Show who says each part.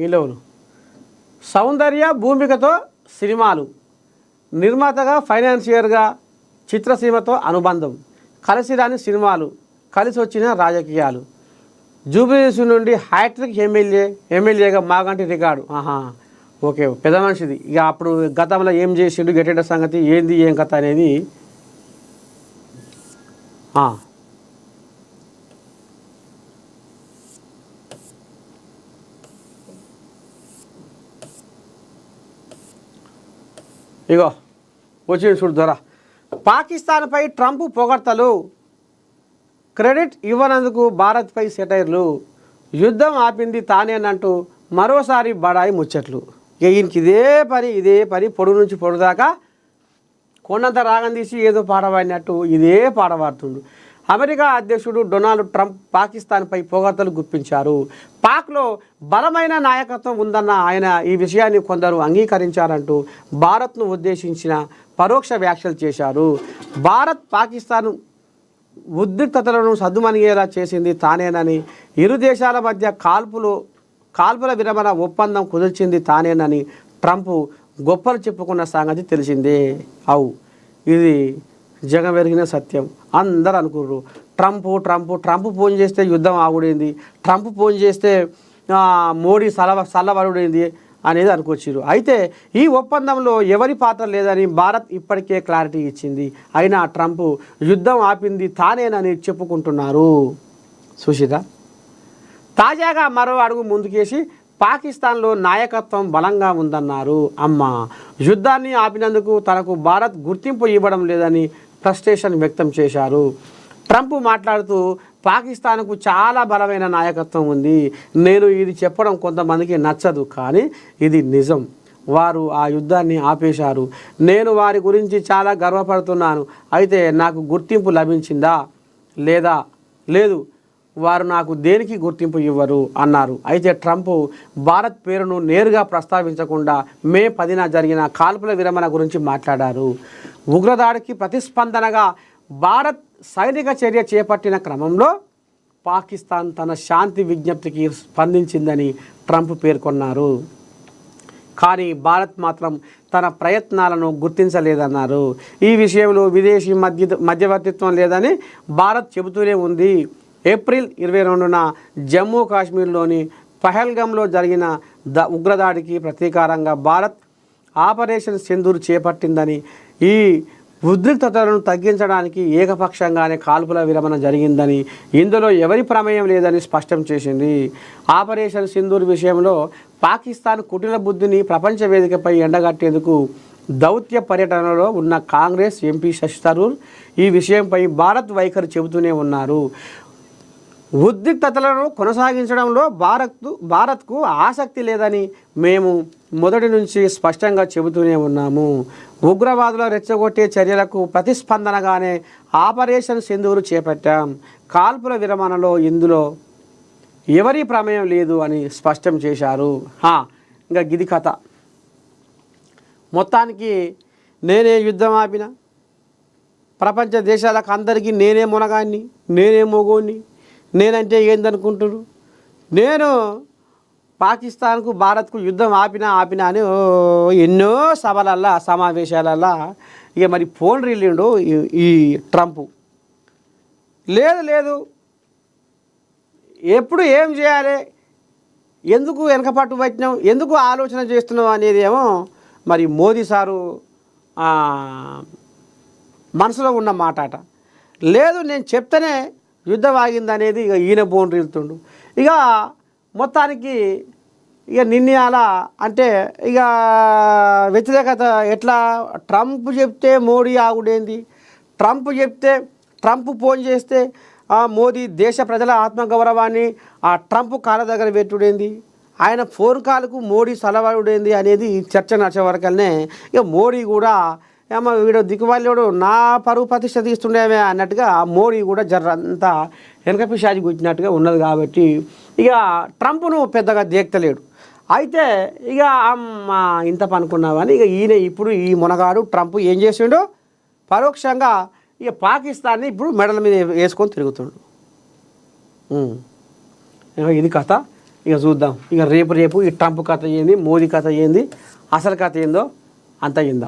Speaker 1: ఈలోను సౌందర్య భూమికతో సినిమాలు, నిర్మాతగా ఫైనాన్షియర్గా చిత్రసీమతో అనుబంధం, కలిసి రాని సినిమాలు, కలిసి వచ్చిన రాజకీయాలు, జూబ్లీహిల్స్ నుండి హ్యాట్రిక్ ఎమ్మెల్యేగా మాగంటి రికార్డు. ఓకే, పెద్ద మనిషిది. ఇక అప్పుడు గతంలో ఏం చేసిండు, గెటెడ సంగతి ఏంది, ఏం కథ అనేది ఇగో వచ్చింది చూడు ద్వారా. పాకిస్తాన్పై ట్రంప్ పొగడ్తలు, క్రెడిట్ ఇవ్వనందుకు భారత్పై సెటైర్లు, యుద్ధం ఆపింది తానేనంటూ మరోసారి బడాయి ముచ్చట్లు. ఇక ఈయనకి ఇదే పని పొడుగు నుంచి పొడుదాకా కొండంత రాగం తీసి ఏదో పాట పాడినట్టు ఇదే పాట పాడుతుండు. అమెరికా అధ్యక్షుడు డొనాల్డ్ ట్రంప్ పాకిస్తాన్పై పొగడ్తలు గుప్పించారు. పాక్లో బలమైన నాయకత్వం ఉందన్న ఆయన ఈ విషయాన్ని కొందరు అంగీకరించారంటూ భారత్ను ఉద్దేశించిన పరోక్ష వ్యాఖ్యలు చేశారు. భారత్ పాకిస్తాన్ ఉద్రిక్తతలను సద్దుమణిగేలా చేసింది తానేనని, ఇరు దేశాల మధ్య కాల్పుల విరమణ ఒప్పందం కుదిర్చింది తానేనని ట్రంప్ గొప్పలు చెప్పుకున్న సంగతి తెలిసిందే. ఇది జగమెరిగిన సత్యం. అందరూ అనుకుర్రు ట్రంప్ ఫోన్ చేస్తే యుద్ధం ఆగుడైంది, ట్రంప్ ఫోన్ చేస్తే మోడీ సల్లబరుడైంది అనేది అనుకొచ్చారు. అయితే ఈ ఒప్పందంలో ఎవరి పాత్ర లేదని భారత్ ఇప్పటికే క్లారిటీ ఇచ్చింది. అయినా ట్రంప్ యుద్ధం ఆపింది తానేనని చెప్పుకుంటున్నారు. సుశీత తాజాగా మరో అడుగు ముందుకేసి పాకిస్తాన్లో నాయకత్వం బలంగా ఉందన్నారు. యుద్ధాన్ని ఆపినందుకు తనకు భారత్ గుర్తింపు ఇవ్వడం లేదని ఫ్రస్ట్రేషన్ వ్యక్తం చేశారు. ట్రంప్ మాట్లాడుతూ పాకిస్తాన్కు చాలా బలమైన నాయకత్వం ఉంది, నేను ఇది చెప్పడం కొంతమందికి నచ్చదు, కానీ ఇది నిజం. వారు ఆ యుద్ధాన్ని ఆపేశారు. నేను వారి గురించి చాలా గర్వపడుతున్నాను. అయితే నాకు గుర్తింపు లభించిందా లేదు, వారు నాకు దేనికి గుర్తింపు ఇవ్వరు అన్నారు. అయితే ట్రంప్ భారత్ పేరును నేరుగా ప్రస్తావించకుండా మే 10న జరిగిన కాల్పుల విరమణ గురించి మాట్లాడారు. ఉగ్రదాడికి ప్రతిస్పందనగా భారత్ సైనిక చర్య చేపట్టిన క్రమంలో పాకిస్తాన్ తన శాంతి విజ్ఞప్తికి స్పందించిందని ట్రంప్ పేర్కొన్నారు. కానీ భారత్ మాత్రం తన ప్రయత్నాలను గుర్తించలేదన్నారు. ఈ విషయంలో విదేశీ మధ్యవర్తిత్వం లేదని భారత్ చెబుతూనే ఉంది. ఏప్రిల్ 22న జమ్మూ కాశ్మీర్లోని పహల్గామ్లో జరిగిన ఉగ్రదాడికి ప్రతీకారంగా భారత్ ఆపరేషన్ సింధూర్ చేపట్టిందని, ఈ ఉద్రిక్తతలను తగ్గించడానికి ఏకపక్షంగానే కాల్పుల విరమణ జరిగిందని, ఇందులో ఎవరి ప్రమేయం లేదని స్పష్టం చేసింది. ఆపరేషన్ సింధూర్ విషయంలో పాకిస్తాన్ కుటిల బుద్ధిని ప్రపంచ వేదికపై ఎండగట్టేందుకు దౌత్య పర్యటనలో ఉన్న కాంగ్రెస్ ఎంపీ శశి థరూర్ ఈ విషయంపై భారత్ వైఖరి చెబుతూనే ఉన్నారు. ఉద్రిక్తతలను కొనసాగించడంలో భారత్కు ఆసక్తి లేదని మేము మొదటి నుంచి స్పష్టంగా చెబుతూనే ఉన్నాము. ఉగ్రవాదుల రెచ్చగొట్టే చర్యలకు ప్రతిస్పందనగానే ఆపరేషన్ సింధూర్ చేపట్టాం. కాల్పుల విరమణలో ఇందులో ఎవరి ప్రమేయం లేదు అని స్పష్టం చేశారు. ఇంకా గిది కథ. మొత్తానికి నేనే యుద్ధం ఆపిన, ప్రపంచ దేశాలకు అందరికీ నేనే మునగాన్ని, నేనే మొగోని, నేనంటే ఏందనుకుంటున్నారు, నేను పాకిస్తాన్కు భారత్కు యుద్ధం ఆపినా అని ఎన్నో సభలల్లా సమావేశాలల్లా ఇక మరి ఫోన్ రిల్లిండు ఈ ట్రంప్. లేదు ఎప్పుడు ఏం చేయాలి, ఎందుకు వెనకపట్టు పట్టినాం, ఎందుకు ఆలోచన చేస్తున్నాం అనేది ఏమో మరి మోదీ సారు మనసులో ఉన్న మాటాట. లేదు నేను చెప్తేనే యుద్ధం ఆగిందనేది ఇక ఈయన బోన్ రిల్తుండు. ఇక మొత్తానికి ఇక నిన్నయాల అంటే ఇక వ్యతిరేకత ఎట్లా, ట్రంప్ చెప్తే మోడీ ఆగుడేంది, ట్రంప్ ఫోన్ చేస్తే మోదీ దేశ ప్రజల ఆత్మగౌరవాన్ని ట్రంప్ కాళ్ళ దగ్గర పెట్టుడేంది, ఆయన ఫోన్ కాల్కు మోడీ సలవాడుడేంది అనేది చర్చ నడిచే వరకనే ఇక మోడీ కూడా వీడు దిక్కువాళ్ళోడు నా పరువు ప్రతిష్ట తీస్తుండేమే అన్నట్టుగా మోడీ కూడా జర్రంతా వెనక పిశాచి గుచ్చినట్టుగా ఉన్నది. కాబట్టి ఇక ట్రంప్ను పెద్దగా దేక్తలేడు. అయితే ఇక ఇంత పనుకున్నామని ఇక ఈయన ఇప్పుడు ఈ మునగాడు ట్రంప్ ఏం చేసిండు, పరోక్షంగా ఇక పాకిస్తాన్ని ఇప్పుడు మెడల మీద వేసుకొని తిరుగుతుండు. ఇది కథ. ఇక చూద్దాం. ఇక రేపు ఈ ట్రంప్ కథ ఏంది, మోదీ కథ ఏంది, అసలు కథ ఏందో అంత ఇందాం.